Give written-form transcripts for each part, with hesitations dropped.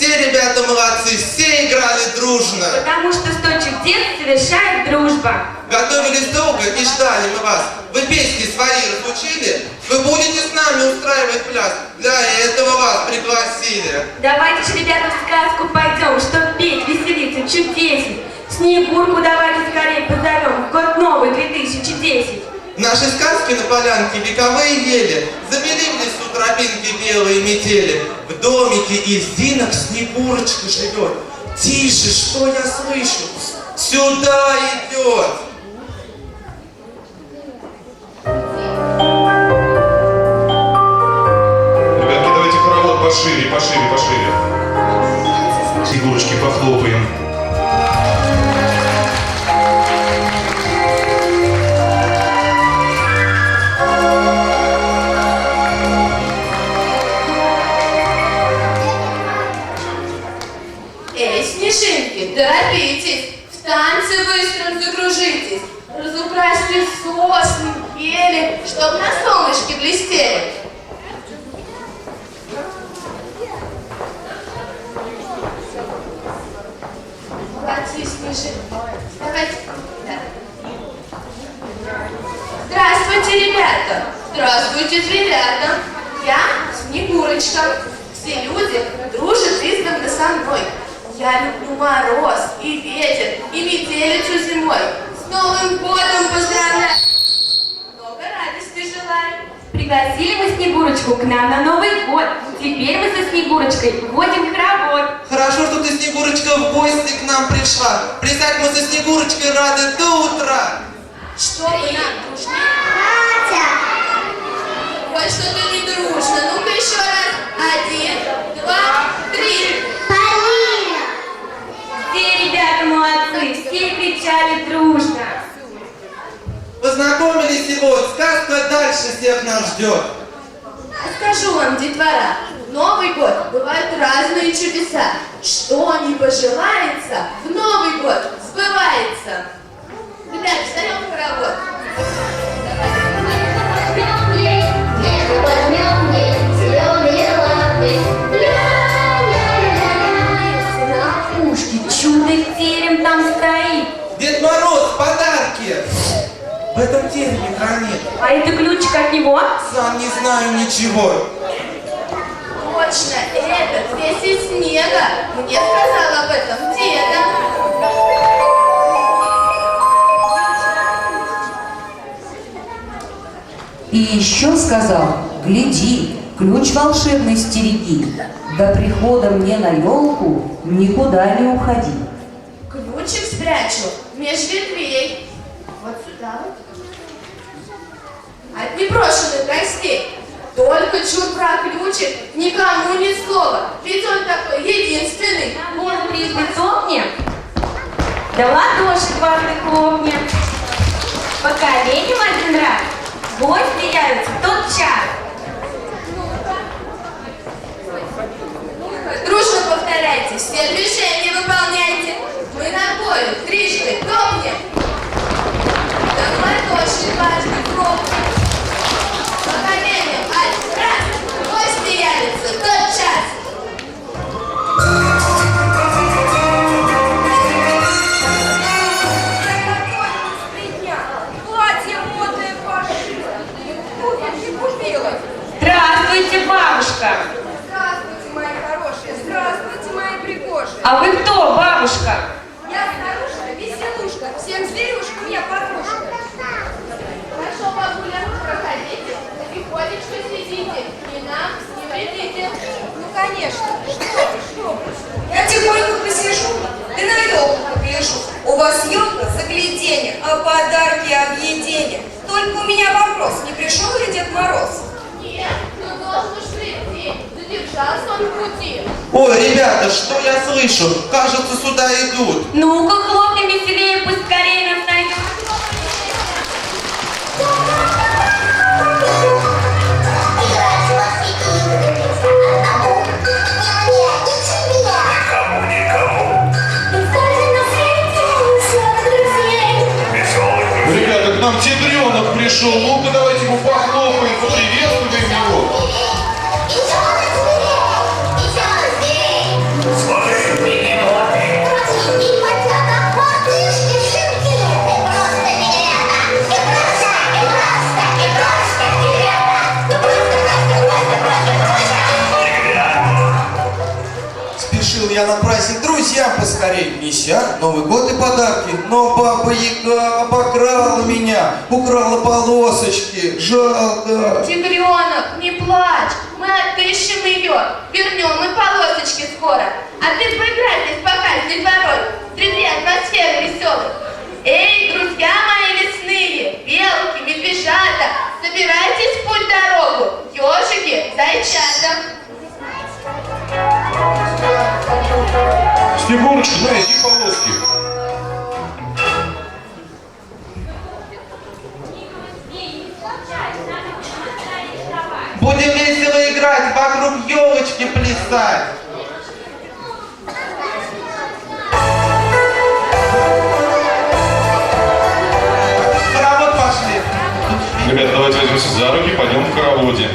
Все ребята молодцы, все играли дружно. Потому что 100 чудес совершает дружба. Готовились долго и ждали мы вас. Вы песни свои разучили? Вы будете с нами устраивать пляс? Для этого вас пригласили. Давайте же, ребята, в сказку пойдем, чтоб петь, веселиться, чудесить. Снегурку давайте скорее позовем, в год новый 2010. Наши сказки на полянке вековые ели. Замели в лесу тропинки белые метели. В домике из зинок Снегурочка живет. Тише, что я слышу? Сюда идет. Ребятки, давайте хоровод пошире, пошире, пошире. Снегурочки похлопаем. Эй, снежинки, торопитесь, в танце быстро закружитесь, разукрасьте сосны, ели, чтоб на солнышке блестели. Молодцы, снежинки. Давайте. Да. Здравствуйте, ребята. Здравствуйте, ребята. Я Снегурочка. Все люди дружат издавна со мной. Я люблю мороз и ветер, и метелицу зимой. С Новым годом поздравляю! Много радости желаю! Пригласили мы Снегурочку к нам на Новый год. Теперь мы со Снегурочкой вводим хоровод. Хорошо, что ты, Снегурочка, в гости к нам пришла. Присядь, мы со Снегурочкой рады до утра. Что вы нам дружны? Ой, что-то не дружно. Ну-ка еще раз. 1, 2, 3. Все ребята молодцы, все кричали дружно. Познакомились и вот, сказка дальше всех нас ждет. Скажу вам, детвора, в Новый год бывают разные чудеса. Что не пожелается, в Новый год сбывается. Ребят, встаем в хоровод. Чудо-терем там стоит. Дед Мороз, подарки! В этом тереме хранит. А это ключик от него? Сам не знаю ничего. Точно, этот весь из снега. Мне сказал об этом деда. И еще сказал: гляди, ключ волшебный стереги, до прихода мне на елку никуда не уходи. Ключик спрячу меж ветвей. Вот сюда вот. От непрошенных гостей. Только чур про ключик, никому ни слова. Ведь он такой единственный. Он трижды цокнем, да ладоши дважды хлопнем. Поколением один раз, гости явятся тот час. Дружно повторяйте, все движения выполняйте. Мы на бою трижды топнем. Да ладоши дважды хлопнем. Поколением один раз, гости явятся тот час. Здравствуйте, бабушка. Здравствуйте, мои хорошие, здравствуйте, мои пригожие. А вы кто, бабушка? Я старушка, веселушка, всем зверюшкам я подружка. Хорошо, бабуля, проходите, на приходечко сидите, и нам не вредите. Ну, конечно, что вы. Я тихонько посижу, да на елку погляжу. У вас елка загляденье, а подарки объедение. Только у меня вопрос, не пришел ли Дед Мороз? Нет, но должен уж прийти, задержался он в пути. Ой, ребята, что я слышу? Кажется, сюда идут. Ну-ка, хлопнем веселее, пусть скорее нас найдут. Ребята, к нам Тигренок пришел. Ну-ка, давайте ему похлопаем, поприветствуем его. решил я на праздник друзьям поскорей. Неся Новый год и подарки. Но Баба Яга обокрала меня, украла полосочки. Жалко. Тигренок, не плачь, мы отыщем ее, вернем мы полосочки скоро. А ты поиграй здесь пока с детворой, среди атмосферы веселой. Эй, друзья мои лесные, белки, медвежата, собирайтесь в путь-дорогу, ежики, зайчата. Снегурочка, на, иди полоски. Будем весело играть, вокруг елочки плясать. В хоровод пошли. Ребята, давайте возьмемся за руки, пойдем в хороводе.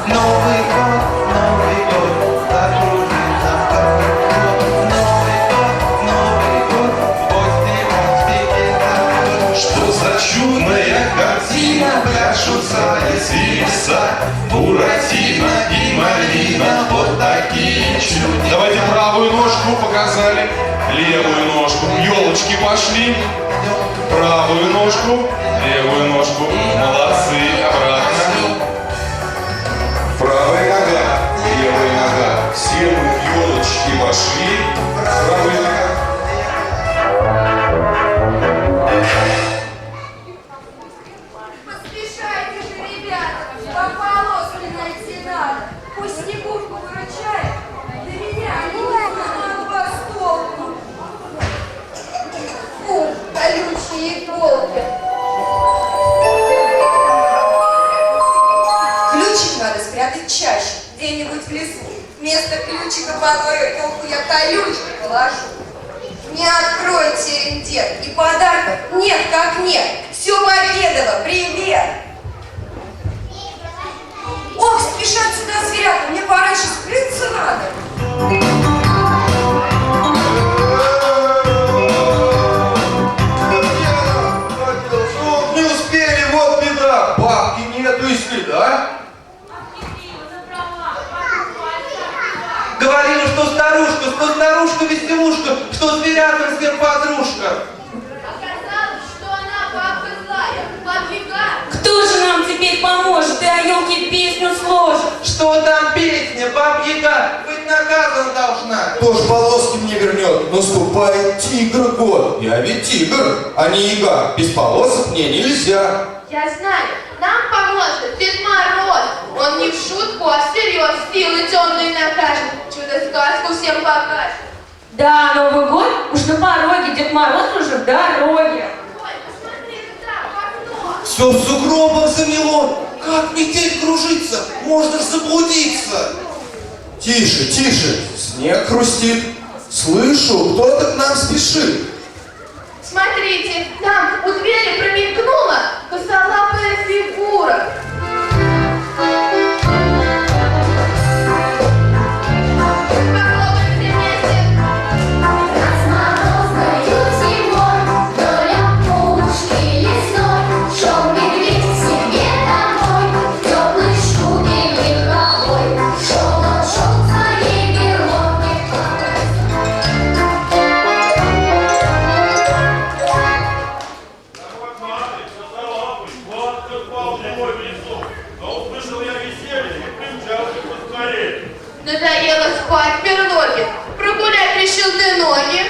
Новый год, закружится в Новый год, в гости он всех зовет. Что за чудная картина, пляшут заяц и лиса, Буратино и Малина, вот такие чудеса. Давайте правую ножку показали, левую ножку, елочки пошли, правую ножку, левую ножку, молодцы, обратно. Правая нога, левая нога, все мы в елочки вошли, правая нога. Поспешайте же, ребята, по полоске найти надо. Пусть Снегурку выручает, да меня не вас толку. Фу, колючие иголки. Ключик надо спрятать чаще, где-нибудь в лесу. Вместо ключика под мою елку я колючки положу. Не откройте рендет, и подарков нет как нет. Все Победово, привет! Ох, спешат сюда зверята, мне пораньше скрыться надо. Не успели, вот беда. Бабки нету и следа. Говорили, что старушка, веселушка, что зверятам всем подружка. Оказалось, что она бабка злая, Баба-Яга. Кто же нам теперь поможет и о елке песню сложит? Что там песня, Баба-Яга, быть наказан должна. Кто ж полоски мне вернет? Наступает тигр год. Я ведь тигр, а не яга. Без полосок мне нельзя. Я знаю, нам поможет Дед Мороз. Он не в шутку, а всерьез силы темные накажет. Чудо-сказку всем покажет. Да, Новый год уж на пороге, Дед Мороз уже в дороге. Ой, посмотри туда, в окно. Все сугробом замело. Как метель кружится, можно ж заблудиться. Тише, тише, снег хрустит. Слышу, кто-то к нам спешит. Смотрите, там у двери промелькнула косолапая фигура. Похлопаем все вместе. Морозною зимой, доля пушки лесной, шел медведь к себе домой, в теплой шубе меховой. Шел он, шел к своей берлоге. Надоело спать в берлоге. Прогулять решил ты ноги.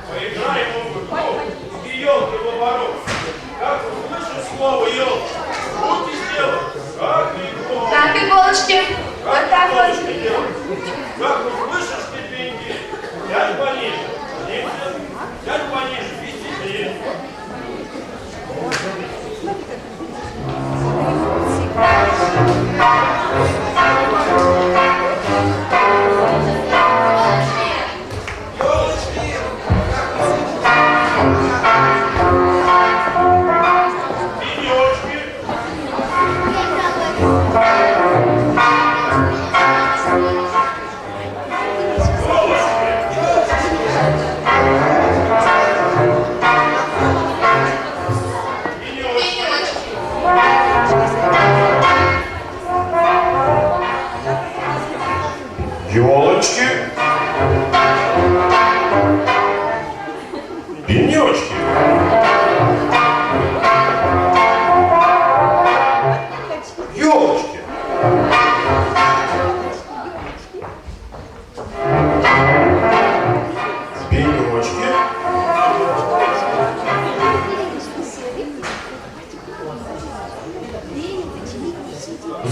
Поиграй в Новый год и елки в оборот. Как услышишь слово елка, руки сделай, как легко. Так, иголочки. Вот так вот. Как услышишь ты пеньки, сядь пониже, сядь пониже, веселее.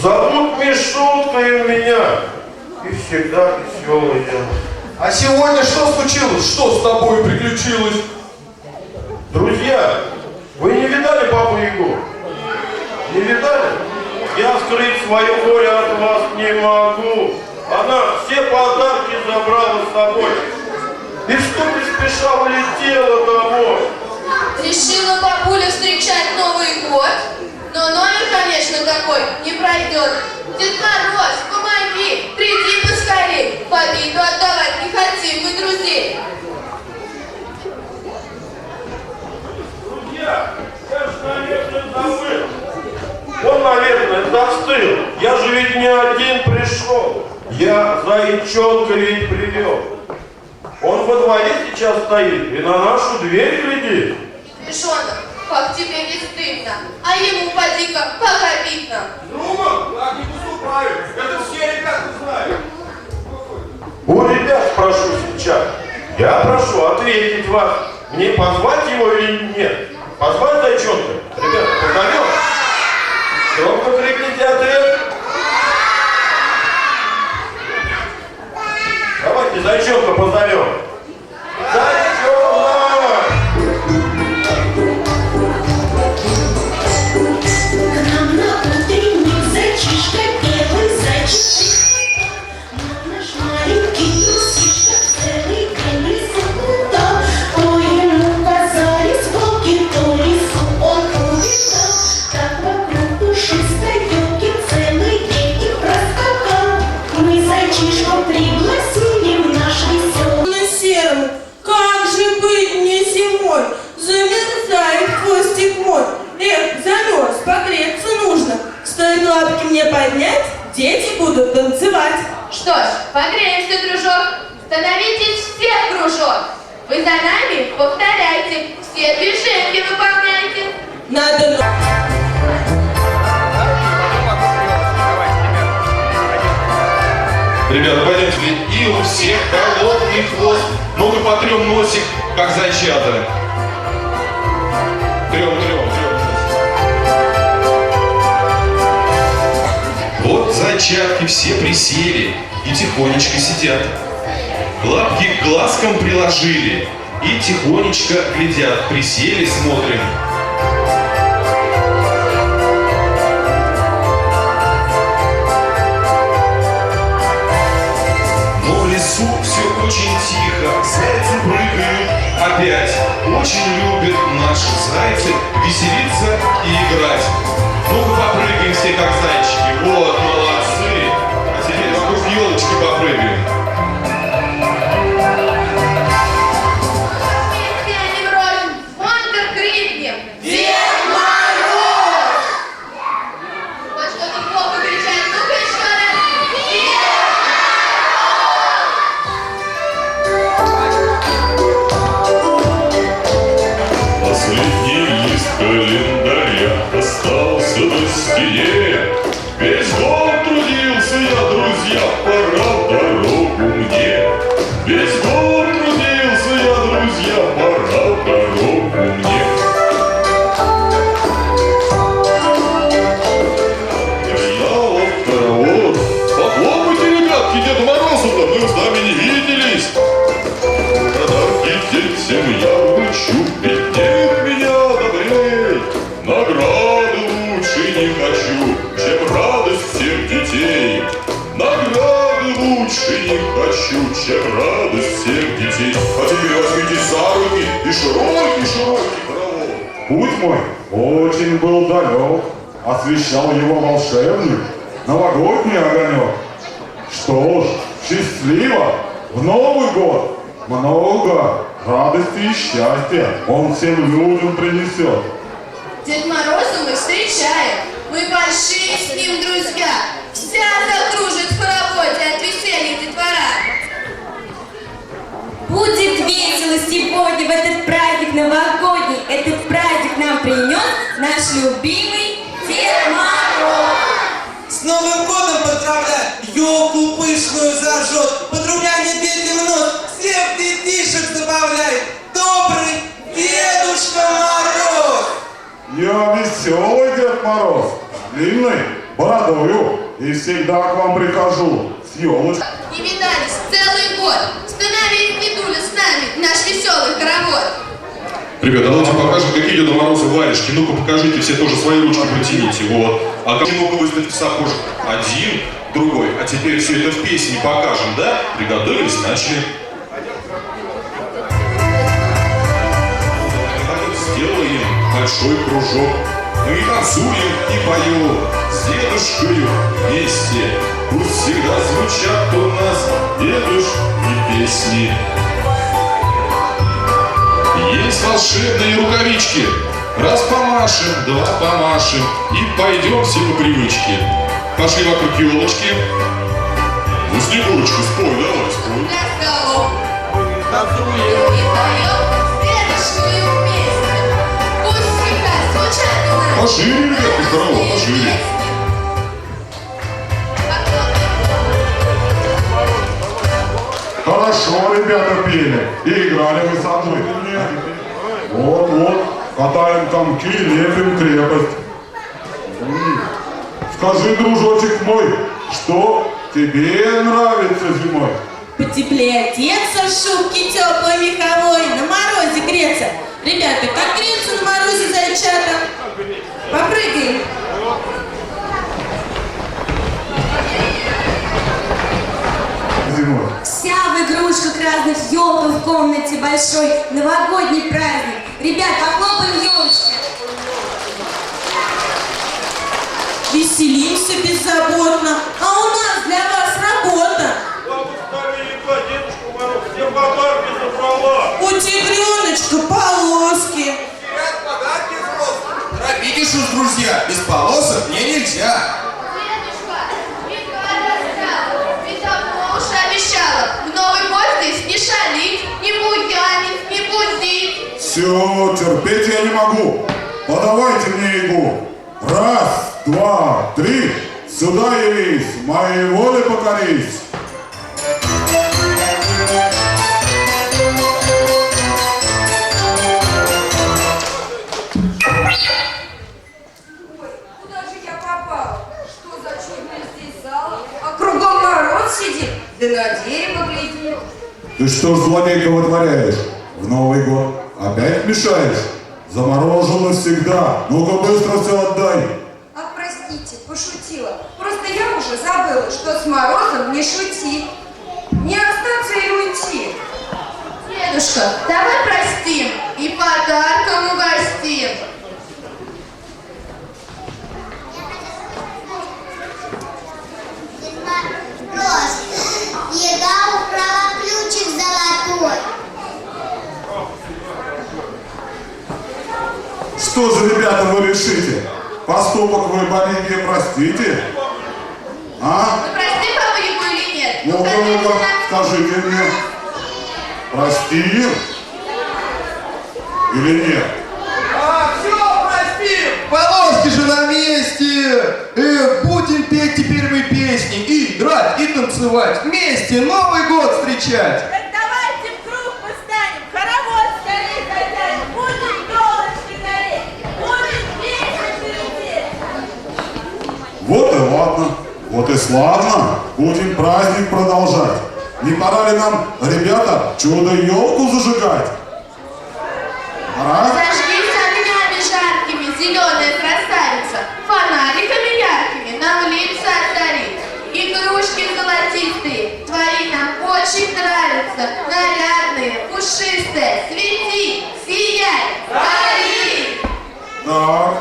Зовут Мишуткой меня. И всегда веселый я. А сегодня что случилось? Что с тобой приключилось? Друзья, вы не видали Бабу Ягу? Не видали? Я скрыть свое горе от вас не могу. Она все подарки забрала с собой. И что не спеша улетела домой. Решила бабуля встречать Новый год? Но номер, конечно, такой не пройдет. Дед Мороз, помоги, приди поскорей. В обиду отдавать не хотим мы друзей. Друзья, я же, наверное, забыл. Он, наверное, застыл. Я же ведь не один пришел. Я зайчонка ведь привел. Он во дворе сейчас стоит и на нашу дверь глядит. Мишонок, как тебе не стыдно, а ему поди-ка, как обидно. Друга, так не поступаю. Это все ребята знают. У ребят спрошу сейчас. Я прошу ответить вас. Мне позвать его или нет? Позвать зайчонка? Ребята, позовем? Громко крикните ответ. Давайте зайчонка позовем. Зайчонок! К нам на утренник зайчишка, белый зайчик. Наш маленький трусишка целый день лесу плутал. То ему казались волки, то лесу он увидал. Так вокруг пушистой елки целый день и проскакал. Мы зайчишку пригласили в наш веселый. Серому, как же быть мне зимой? Замерзает хвостик мой. Эх, замерз, погреться нужно. Стоит лапки мне поднять, дети будут танцевать. Что ж, погреемся, дружок. Становитесь все в кружок. Вы за нами повторяйте, все движения выполняйте. Надо... Ребята, пойдемте. И у всех холодный хвост. Ну-ка потрем носик, как зайчата. Трем. Вот зайчатки все присели и тихонечко сидят. Лапки к глазкам приложили и тихонечко глядят. Присели, смотрим. Все очень тихо, зайцы прыгают опять. Очень любят наши зайцы веселиться и играть. Ну-ка попрыгаем все как зайчики. Вот, молодцы. А теперь вокруг елочки попрыгаем. Вместе они вровень, звонко крикнем. Дед Мороз! Вот что-то плохо кричать, ну-ка еще раз. Последний лист календаря остался на стене. Весь год трудился я, друзья, пора в дорогу мне. Весь год трудился я, друзья, пора в дорогу мне. Я в хоровод. Похлопайте, ребятки, Деду Морозу-то, мы с нами не виделись. Подарки детям я вручу, ведь нет меня добрей. Награды лучше не хочу, чем радость всех детей. Награды лучше не хочу, чем радость всех детей. А теперь возьмитесь за руки и широкий хоровод. Путь мой очень был далек, освещал его волшебник, новогодний огонек. Что ж, счастливо, в Новый год много радости и счастья он всем людям принесет. Дед Мороза мы встречаем, мы большие с ним друзья. Вся закружит в хороводе от веселья детвора. Будет весело сегодня в этот праздник новогодний. Этот праздник нам принес наш любимый Дед Мороз. С Новым годом поздравляю! Елку пышную зажжет, подрумянит детям нос, всех детишек забавляет. Добрый Дедушка Мороз! Я веселый Дед Мороз, длинный бородою и всегда к вам прихожу с елочкой. Не видались целый год. Становись, дедуля, с нами, наш веселый хоровод. Ребята, давайте покажем, какие Деда Морозы варежки. Ну-ка покажите, все тоже свои ручки протяните. Вот. А как мог выставить в сапожек? Один, другой. А теперь все это в песне покажем, да? Приготовились, начали. Сделаем большой кружок. Мы танцуем и поем с дедушкою вместе. Пусть всегда звучат у нас дедушки песни. Есть волшебные рукавички. Раз помашем, два помашем и пойдем все по привычке. Пошли вокруг елочки. Ну, Снегурочка, спой, давай, спой. Для столов. И поем с дедушкою вместе. Пусть всегда звучат у нас. Пошире, ребятки, хоровод, пошире. Хорошо, ребята, пели. И играли вы со мной. Вот, катаем комки, лепим крепость. Скажи, дружочек мой, что тебе нравится зимой? Потеплее одеться, в шубке теплой меховой, на морозе греться. Ребята, как греться на морозе, зайчата? Попрыгаем. Зимой. Вся в игрушках разных, елка в комнате большой, новогодний праздник. Ребят, похлопаем елочки. Веселимся беззаботно, а у нас для вас работа. У тигреночка полоски. Подарки взрослым. Торопитесь уж, друзья, без полосок мне нельзя. Дедушка, ведь давно уж обещала. В Новый год здесь не шалить, не буянить, не будить. Все, терпеть я не могу. Подавайте мне игу. Раз, два, три. Сюда явись, моей воле покорись. Куда же я попала? Что за чудный здесь зал? А кругом народ сидит, да на дерево глядит. Ты что ж, злодейка, вытворяешь? В Новый год опять мешаешь? Заморожено навсегда. Ну-ка быстро все отдай. А простите, пошутила. Просто я уже забыла, что с Морозом не шути. Не остаться и уйти. Дедушка, давай простим и подарком угостим. Еда украла ключик золотой. Что же, ребята, вы решите? Поступок вы, Боливия, простите? А? Мы простим Бабу-Ягу или нет? Ну-ка, ну-ка, скажите мне. Простим? Или нет? Все, прости! Полоски же на месте! Будем петь теперь мы песни, и играть, и танцевать. Вместе Новый год встречать! Так давайте в круг постанем, хоровод скорее затянем, будет елочки гореть, будет песня перепеть. Вот и ладно, вот и славно. Будем праздник продолжать. Не пора ли нам, ребята, чудо-елку зажигать? Пора? Зажгись огнями жаркими, зеленая красавица, фонариками яркими нам лица озарит. Игрушки золотистые, твои нам очень нравятся, нарядные, пушистые, свети, сияй, гори! Так,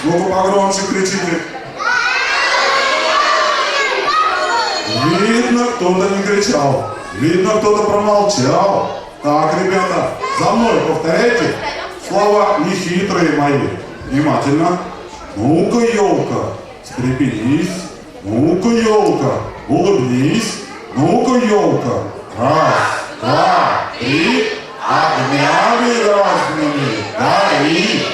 ну-ка погромче кричите. Видно, кто-то не кричал. Видно, кто-то промолчал. Так, ребята, за мной повторяйте слова нехитрые мои. Внимательно. Ну-ка, елка, встрепенись. Ну-ка, елка, улыбнись. Ну-ка, елка. Раз, два, три. Огнями разными гори.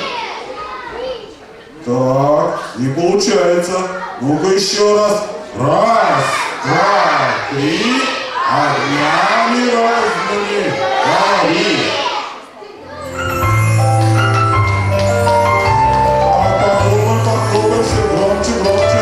Так, не получается. Ну-ка еще раз. Раз, два, три. Огнями разными гори. А попробуй, попробуй, все громче, громче.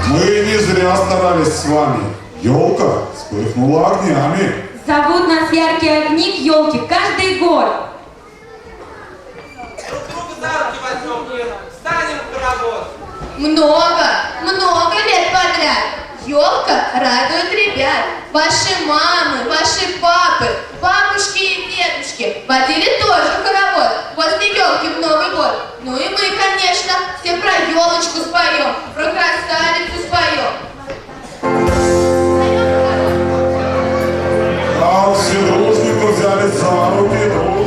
Мы не зря старались с вами. Елка вспыхнула огнями. Зовут нас яркие огни к елке каждый год. Друг друга за руки возьмем и станем в хоровод. Много лет подряд. Елка радует ребят. Ваши мамы, ваши папы, бабушки и дедушки водили тоже хоровод после елки в Новый год. Ну и мы, конечно, все про елочку споем, про красавицу споем. А все дружненько взяли за руки дружно.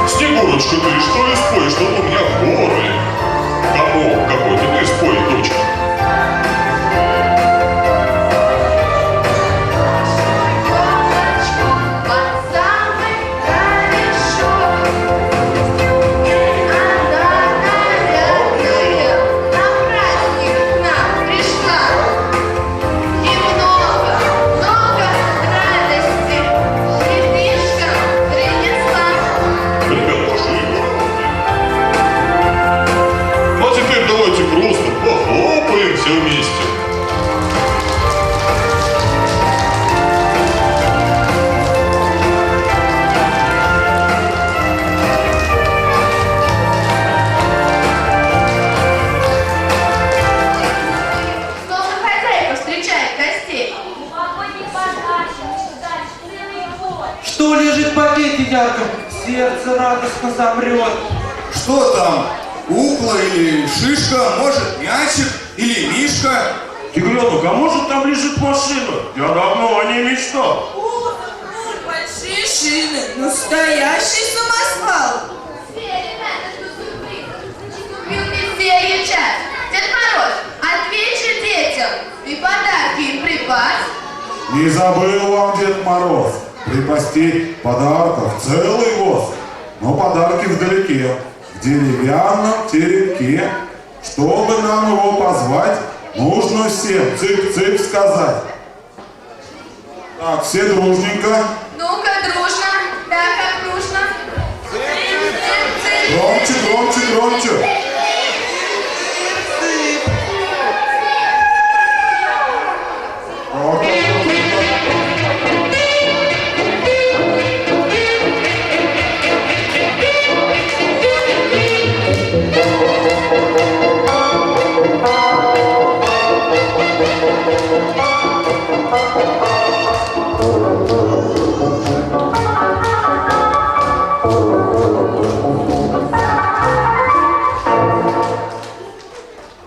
Снегурочка, ты что ли спой, что у меня в горле? Комок какой-то, ты спой, дочка. Ребят, пошли а теперь давайте просто похлопаем все вместе. Словно хозяйка встречает гостей. Что лежит в пакете ярком? Сердце радостно замрет. Что там? Кукла или шишка? Может, мячик или мишка? Тигренок, а может там лежит машина? Я давно о ней мечтал. Большие шины, настоящий самосвал. Все, ребята, жду сюрприз. Наступил веселье час. Дед Мороз, ответь же детям. И подарки им припас. Не забыл вам, Дед Мороз, припасти подарков целый воз. Но подарки вдалеке, в деревянном теремке. Чтобы нам его позвать, нужно всем цып-цып сказать. Так, все дружненько. Ну-ка, дружно. Так, как нужно. Громче, громче, громче.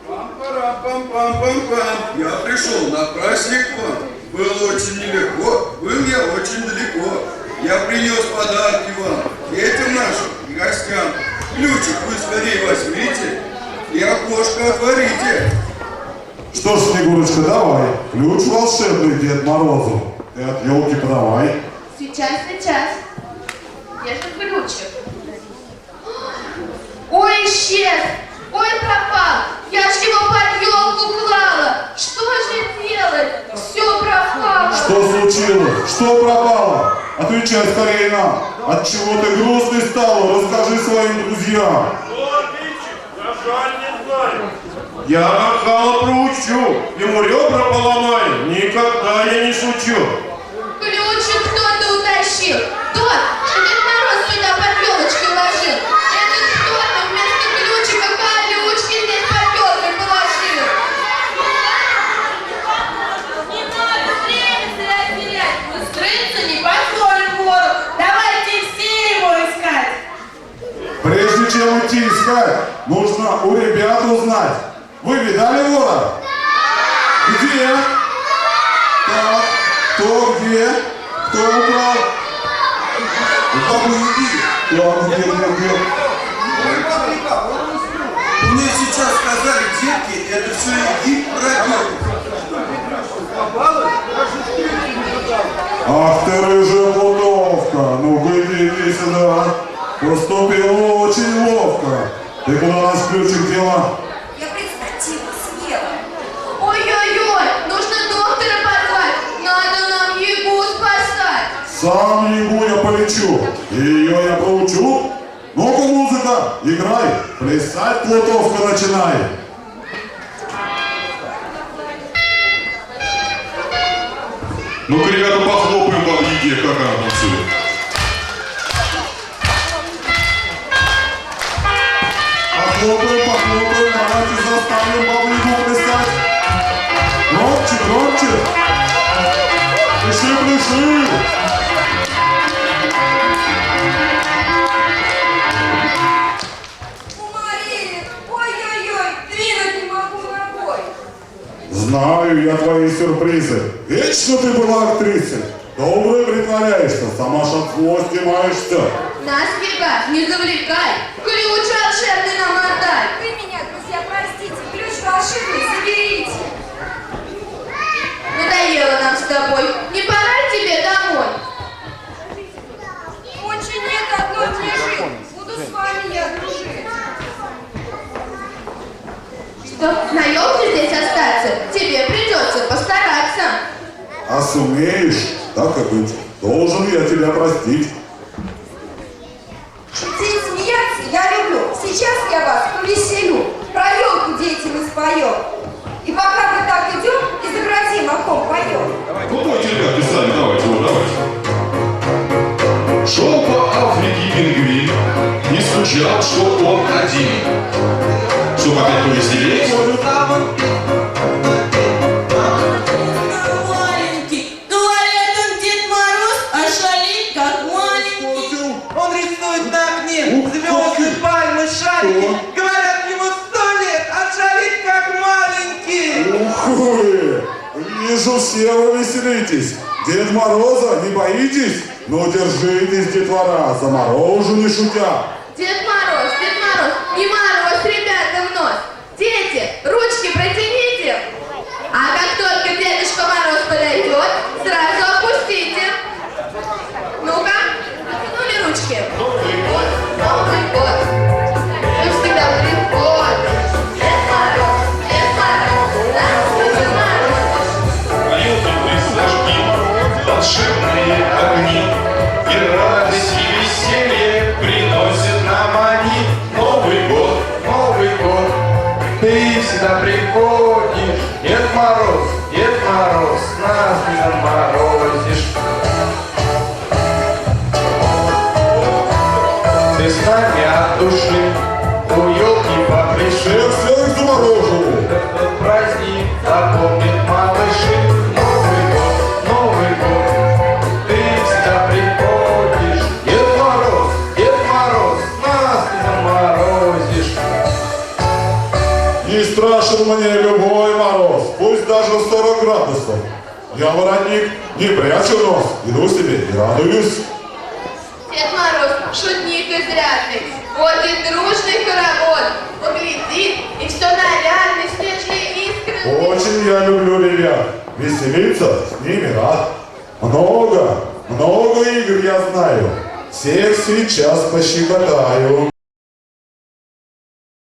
Пам-парам-пам-пам-пам-пам. Я пришел на праздник к вам. Было очень нелегко, был я очень далеко. Я принес подарки вам, детям нашим и гостям. Ключик вы скорее возьмите и окошко отворите. Что ж, Снегурочка, давай. Ключ волшебный Дед Морозу. Ты от елки подавай. Сейчас. Где же ключик? Ой, исчез! Ой, пропал! Я ж его под елку клала! Что же делать? Все пропало! Что случилось? Что пропало? Отвечай скорее нам. Отчего ты грустный стала? Расскажи своим друзьям. Я нахала проучу, ему ребра поломаю, никогда я не шучу. Ключик кто-то утащил! Тот, что Дед Мороз сюда под елочкой ложил! Этот кто-то вместо ключика колючки здесь под елкой положил! Не надо время терять. Мы скрыться не позволим вору. Давайте все его искать. Прежде чем идти искать, нужно у ребят узнать. Вы видали вора? Где? Так, кто где? Кто украл? Так, где? Ой, папа, ты очень ловко. Ты куда нас ключик дела? Я презервативы съела. Ой-ой-ой, нужно доктора позвать. Надо нам Егу спасать. Сам Егу я полечу, и ее я проучу. Ну-ка, музыка, играй, плясать плутовка начинай. Ну-ка, ребята, похлопаем по Еге, как она танцует. Похлопаем, похлопаем, давайте заставим бабу Ягу плясать. Громче, громче. Пляши, пляши. Уморили. Ой-ой-ой, двинуть не могу ногой. Знаю я твои сюрпризы. Вечно ты была актрисой. Добрый притворяешься, сама ж от злости маешься. Нас, Ега, не завлекай. Ключ волшебный нам отдай. Вы меня, друзья, простите, ключ волшебный заберите. Надоело нам с тобой. Не пора тебе домой? Очень нет одной мне жить. Буду с вами я дружить. Что, на елке здесь остаться? Тебе придется постараться. А сумеешь, так и быть. Должен я тебя простить. Шутить, смеяться я люблю. Сейчас я вас повеселю. Про елку, дети, мы споем. И пока мы так идем, изобразим, о ком поем. Ну, давайте, ребята, сами, давайте, вот, давайте. Шел по Африке пингвин, не скучал, что он один. Чтобы опять повеселеть. Маленький, говорят, он Дед Мороз, а шалит как маленький. Он рисует на окне звезды, пальмы, шарики. Говорят, ему 100 лет, а шарит как маленький. Ух вы! Вижу, все вы веселитесь. Дед Мороза не боитесь? Ну, держитесь, детвора, заморожу не шутя. Дед Мороз, не мороз, ребята, в нос. Дети, ручки протяните. А как только Дедушка Мороз подойдет, сразу опустите. Ну-ка, протянули ручки. Новый год. Мы всегда приходим. Дед Мороз, здравствуйте, Мороз. Елки присажки, волшебные огни, и радость, и веселье приносят нам они. Новый год, ты всегда приходишь. Дед Мороз, нас не заморозишь. Ты с нами от души, у елки поприши. Всех заморожу. Этот праздник запомнит малыши. Новый год, ты всегда приходишь. Дед Мороз, нас не заморозишь. Не страшен мне любой мороз, пусть даже 40 градусов. Я воротник, не прячу нос, иду себе и радуюсь. Дед Мороз, шутник изрядный, вот и дружный хоровод, поглядит, и все нарядный, снежные искры. Очень я люблю ребят, веселиться с ними рад. Много игр я знаю, всех сейчас пощекотаю.